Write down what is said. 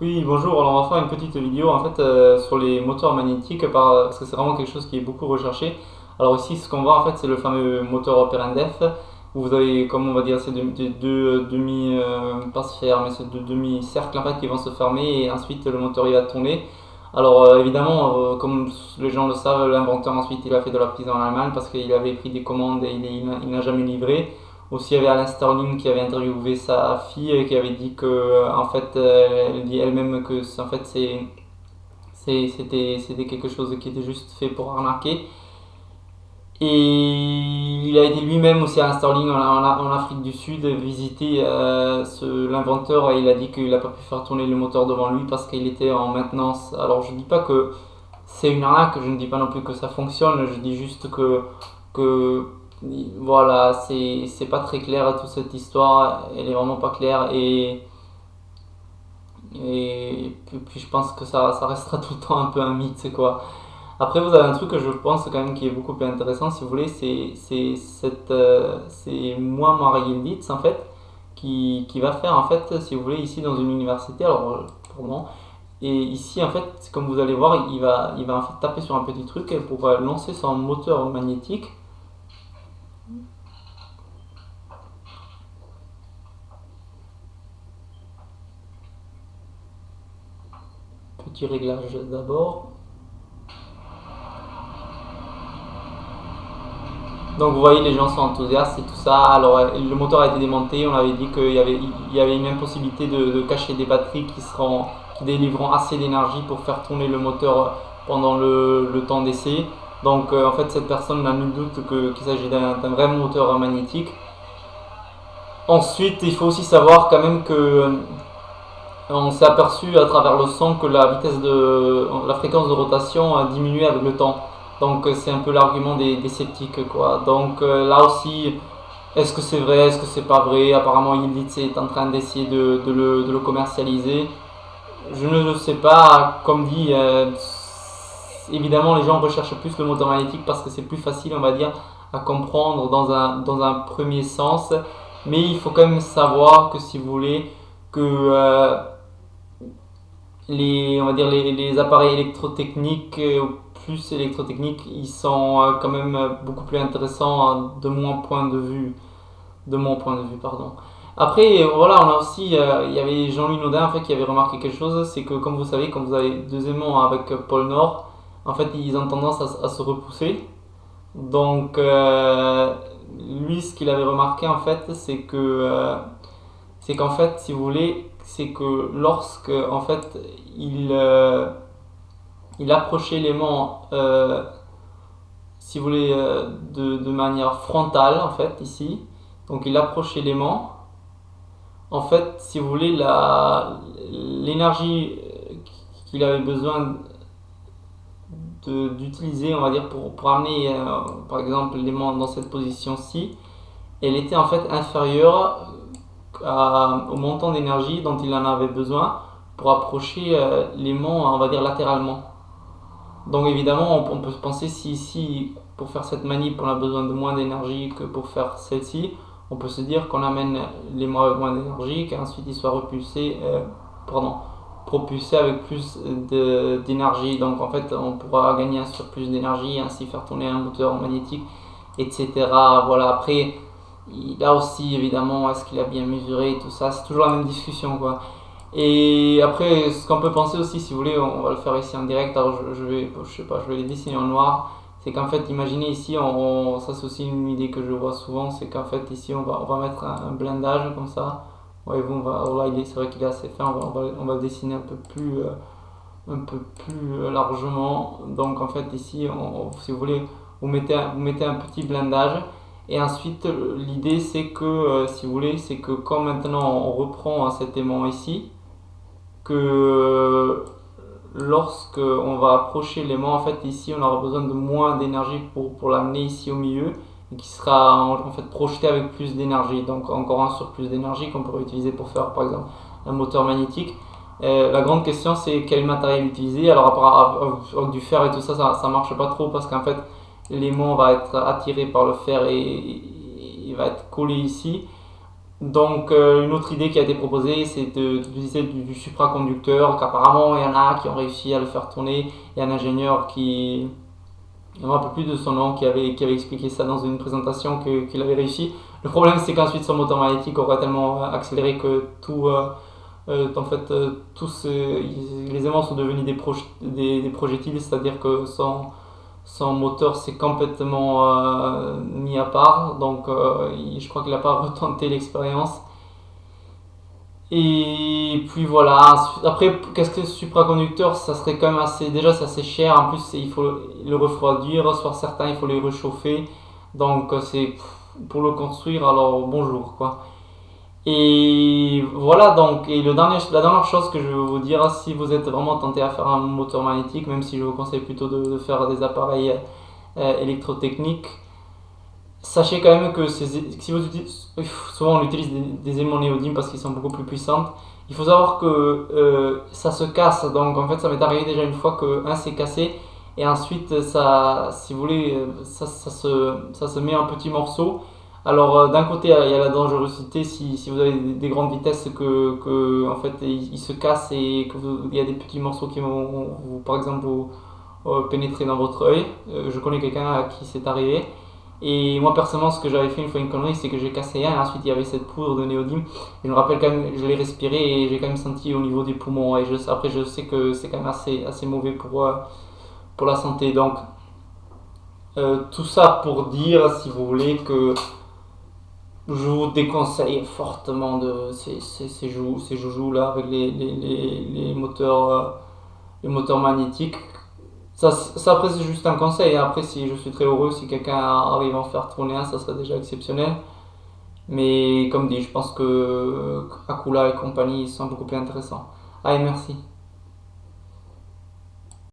Oui, bonjour. Alors on va faire une petite vidéo en fait sur les moteurs magnétiques parce que c'est vraiment quelque chose qui est beaucoup recherché. Alors ici, ce qu'on voit en fait, c'est le fameux moteur Operandef où vous avez, comme on va dire, ces deux demi, pas sphères, mais ces deux demi-cercles en fait qui vont se fermer et ensuite le moteur il va tourner. Alors évidemment, comme les gens le savent, l'inventeur ensuite il a fait de la prise en Allemagne parce qu'il avait pris des commandes et il n'a jamais livré. Aussi, il y avait Alain Sterling qui avait interviewé sa fille et qui avait dit que, en fait, elle dit elle-même que, en fait, c'était quelque chose qui était juste fait pour arnaquer. Et il a été lui-même aussi Alain Sterling en Afrique du Sud visiter l'inventeur et il a dit qu'il n'a pas pu faire tourner le moteur devant lui parce qu'il était en maintenance. Alors, je ne dis pas que c'est une arnaque, je ne dis pas non plus que ça fonctionne, je dis juste que voilà, c'est pas très clair toute cette histoire, elle est vraiment pas claire et puis je pense que ça restera tout le temps un peu un mythe, c'est quoi. Après, vous avez un truc que je pense quand même qui est beaucoup plus intéressant, si vous voulez, c'est moi, Marie Yildiz, en fait, qui va faire, en fait, si vous voulez, ici dans une université, alors, pardon, et ici, en fait, comme vous allez voir, il va en fait taper sur un petit truc pour lancer son moteur magnétique. Petit réglage d'abord. Donc vous voyez, les gens sont enthousiastes et tout ça. Alors le moteur a été démonté, on avait dit qu'il y avait une impossibilité de cacher des batteries qui délivre assez d'énergie pour faire tourner le moteur pendant le temps d'essai. Donc en fait cette personne n'a nul doute qu'il s'agit d'un vrai moteur magnétique. Ensuite, il faut aussi savoir quand même que on s'est aperçu à travers le son que la fréquence de rotation a diminué avec le temps. Donc c'est un peu l'argument des sceptiques quoi. Donc là aussi, est-ce que c'est vrai, est-ce que c'est pas vrai? Apparemment Yildiz est en train d'essayer de le commercialiser. Je ne le sais pas, comme dit, évidemment les gens recherchent plus le moteur magnétique parce que c'est plus facile on va dire à comprendre dans un premier sens. Mais il faut quand même savoir que si vous voulez que on va dire les appareils électrotechniques plus électrotechniques, ils sont quand même beaucoup plus intéressants de mon point de vue, pardon. Après, voilà, on a aussi, il y avait Jean-Louis Naudin en fait qui avait remarqué quelque chose, c'est que comme vous savez, quand vous avez deux aimants avec pôle Nord, en fait, ils ont tendance à se repousser. Donc, lui, ce qu'il avait remarqué en fait, c'est qu'en fait, si vous voulez, c'est que lorsque en fait il, euh, il approchait l'aimant, si vous voulez, de manière frontale en fait ici, donc il approchait l'aimant. En fait, si vous voulez, l'énergie qu'il avait besoin d'utiliser, on va dire, pour amener, par exemple, l'aimant dans cette position-ci, elle était en fait inférieure au montant d'énergie dont il en avait besoin pour approcher l'aimant, on va dire, latéralement. Donc évidemment, on peut penser si ici, pour faire cette manip, on a besoin de moins d'énergie que pour faire celle-ci, on peut se dire qu'on amène l'aimant avec moins d'énergie, qu'ensuite il soit pardon, propulsé avec plus d'énergie. Donc en fait, on pourra gagner un surplus d'énergie, ainsi faire tourner un moteur magnétique, etc. Voilà, après, là aussi, évidemment, est-ce qu'il a bien mesuré tout ça? C'est toujours la même discussion, quoi. Et après, ce qu'on peut penser aussi, si vous voulez, on va le faire ici en direct. Alors, je sais pas, je vais les dessiner en noir. C'est qu'en fait, imaginez ici, ça c'est aussi une idée que je vois souvent, c'est qu'en fait ici, on va mettre un blindage comme ça. Ouais, vous, alors là, c'est vrai qu'il est assez fin. On va le dessiner un peu plus largement. Donc en fait ici, si vous voulez, vous mettez un petit blindage. Et ensuite, l'idée c'est que, si vous voulez, c'est que quand maintenant on reprend cet aimant ici, que lorsque on va approcher l'aimant, en fait ici on aura besoin de moins d'énergie pour l'amener ici au milieu et qui sera en fait projeté avec plus d'énergie. Donc encore un surplus d'énergie qu'on pourrait utiliser pour faire par exemple un moteur magnétique. La grande question c'est quel matériel utiliser. Alors avec du fer et tout ça, ça marche pas trop parce qu'en fait l'aimant va être attiré par le fer et il va être collé ici. Donc, une autre idée qui a été proposée, c'est d'utiliser du supraconducteur, qu'apparemment il y en a qui ont réussi à le faire tourner. Il y a un ingénieur qui, je ne me rappelle plus de son nom, qui avait expliqué ça dans une présentation qu'il avait réussi. Le problème, c'est qu'ensuite son moteur magnétique aurait tellement accéléré que les aimants sont devenus des projectiles, c'est-à-dire que son moteur s'est complètement mis à part. Donc, je crois qu'il n'a pas retenté l'expérience. Et puis voilà. Après, qu'est-ce que le supraconducteur? Ça serait quand même assez. Déjà, c'est assez cher. En plus, il faut le refroidir. Soit certains, il faut les réchauffer. Donc, c'est pour le construire. Alors, bonjour quoi. Et voilà donc. Et la dernière chose que je veux vous dire, si vous êtes vraiment tenté à faire un moteur magnétique, même si je vous conseille plutôt de faire des appareils électrotechniques, sachez quand même que si vous utilisez, souvent on utilise des aimants néodymes parce qu'ils sont beaucoup plus puissantes. Il faut savoir que ça se casse, donc en fait ça m'est arrivé déjà une fois qu'un s'est cassé et ensuite ça, si vous voulez, ça se met en petits morceaux. Alors d'un côté il y a la dangerosité si vous avez des grandes vitesses en fait il se casse et il y a des petits morceaux qui vont par exemple pénétrer dans votre œil. Je connais quelqu'un à qui c'est arrivé. Et moi personnellement, ce que j'avais fait une fois une connerie, c'est que j'ai cassé un et ensuite il y avait cette poudre de néodyme. Et je me rappelle quand même, je l'ai respiré et j'ai quand même senti au niveau des poumons. Et après, je sais que c'est quand même assez mauvais pour la santé. Donc, tout ça pour dire, si vous voulez, que je vous déconseille fortement de ces joujoux là avec les moteurs magnétiques. Ça après c'est juste un conseil. Après si je suis très heureux si quelqu'un arrive à en faire tourner un, ça serait déjà exceptionnel. Mais comme dit, je pense que Akula et compagnie sont beaucoup plus intéressants. Allez, merci.